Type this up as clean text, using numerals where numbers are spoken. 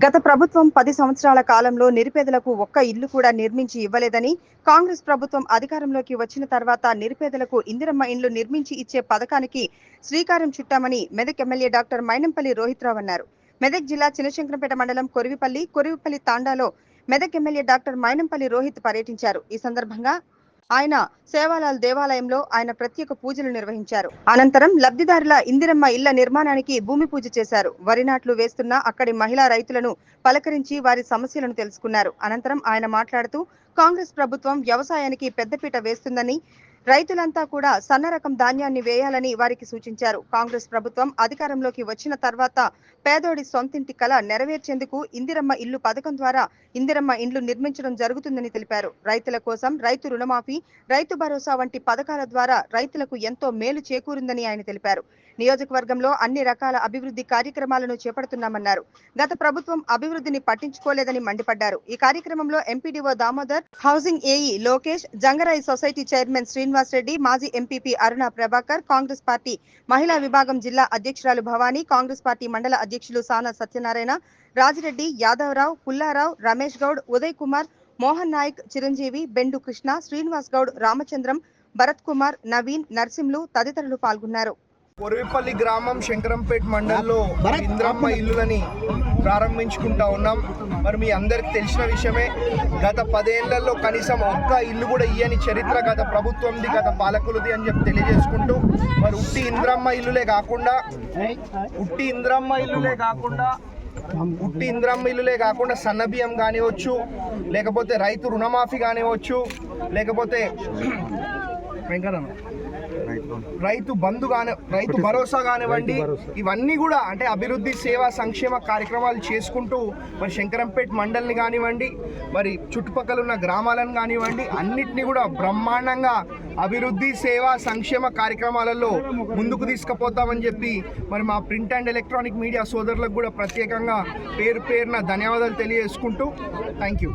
గత ప్రభుత్వం 10 సంవత్సరాల కాలంలో నిరుపేదలకు ఒక్క ఇల్లు కూడా నిర్మించి ఇవ్వలేదని, కాంగ్రెస్ ప్రభుత్వం అధికారంలోకి వచ్చిన తర్వాత నిరుపేదలకు ఇందిరమ్మ ఇండ్లు నిర్మించి ఇచ్చే పథకానికి శ్రీకారం చుట్టామని మెదక్ ఎమ్మెల్యే డాక్టర్ మైనంపల్లి రోహిత్రావు అన్నారు. మెదక్ జిల్లా చినశంకరంపేట మండలం కొరివిపల్లి తాండాలో మెదక్ ఎమ్మెల్యే డాక్టర్ మైనంపల్లి రోహిత్ పర్యటించారు. ఈ సందర్భంగా ఆయన సేవాలాల్ దేవాలయంలో ఆయన ప్రత్యేక పూజలు నిర్వహించారు. అనంతరం లబ్ధిదారుల ఇందిరమ్మ ఇళ్ల నిర్మాణానికి భూమి పూజ చేశారు. వరి నాట్లు వేస్తున్న అక్కడి మహిళా రైతులను పలకరించి వారి సమస్యలను తెలుసుకున్నారు. అనంతరం ఆయన మాట్లాడుతూ కాంగ్రెస్ ప్రభుత్వం వ్యవసాయానికి పెద్దపీట వేస్తుందని, రైతులంతా కూడా సన్న రకం ధాన్యాన్ని వేయాలని వారికి సూచించారు. కాంగ్రెస్ ప్రభుత్వం అధికారంలోకి వచ్చిన తర్వాత పేదోడి సొంతింటి కల నెరవేర్చేందుకు ఇందిరమ్మ ఇల్లు పథకం ద్వారా ఇందిరమ్మ ఇండ్లు నిర్మించడం జరుగుతుందని తెలిపారు. రైతుల కోసం రైతు రుణమాఫీ, రైతు భరోసా వంటి పథకాల ద్వారా రైతులకు ఎంతో మేలు చేకూరిందని ఆయన తెలిపారు. నియోజకవర్గంలో అన్ని రకాల అభివృద్ధి కార్యక్రమాలను చేపడుతున్నామన్నారు. గత ప్రభుత్వం అభివృద్ధిని పట్టించుకోలేదని మండిపడ్డారు. ఈ కార్యక్రమంలో MPDO Damodar, housing AE Lokesh, Jangarai society chairman Srinivas Reddy, మాజీ ఎంపీపీ అరుణ ప్రభాకర్, కాంగ్రెస్ పార్టీ మహిళా విభాగం జిల్లా అధ్యక్షురాలు భవానీ, కాంగ్రెస్ పార్టీ మండల అధ్యక్షులు సానా సత్యనారాయణ, రాజిరెడ్డి, యాదవరావు, పుల్లారావు, రమేష్ గౌడ్, ఉదయ్ కుమార్, మోహన్ నాయక్, చిరంజీవి, బెండు కృష్ణ, శ్రీనివాస్ గౌడ్, రామచంద్రం, భరత్ కుమార్, నవీన్, నర్సింలు తదితరులు పాల్గొన్నారు. కొరివిపల్లి గ్రామం శంకరంపేట మండలంలో ఇందిరమ్మ ఇల్లులని ప్రారంభించుకుంటా ఉన్నాం. మరి మీ అందరికి తెలిసిన విషయమే, గత 10 ఏళ్లలో కనీసం ఒక్క ఇల్లు కూడా ఇయ్యని చరిత్ర గత ప్రభుత్వంది, గత పాలకులది అని చెప్పి తెలియజేసుకుంటూ, మరి ఉట్టి ఇందిరమ్మ ఇల్లులే కాకుండా సన్న బియ్యం కానివచ్చు, లేకపోతే రైతు రుణమాఫీ కానివచ్చు, లేకపోతే రైతు భరోసా కానివ్వండి, ఇవన్నీ కూడా అంటే అభివృద్ధి సేవా సంక్షేమ కార్యక్రమాలు చేసుకుంటూ మరి శంకరంపేట మండలిని కానివ్వండి, మరి చుట్టుపక్కల ఉన్న గ్రామాలను కానివ్వండి, అన్నిటినీ కూడా బ్రహ్మాండంగా అభివృద్ధి సేవా సంక్షేమ కార్యక్రమాలలో ముందుకు తీసుకుపోతామని చెప్పి మరి మా ప్రింట్ అండ్ ఎలక్ట్రానిక్ మీడియా సోదరులకు కూడా ప్రత్యేకంగా పేరున ధన్యవాదాలు తెలియజేసుకుంటూ థ్యాంక్ యూ.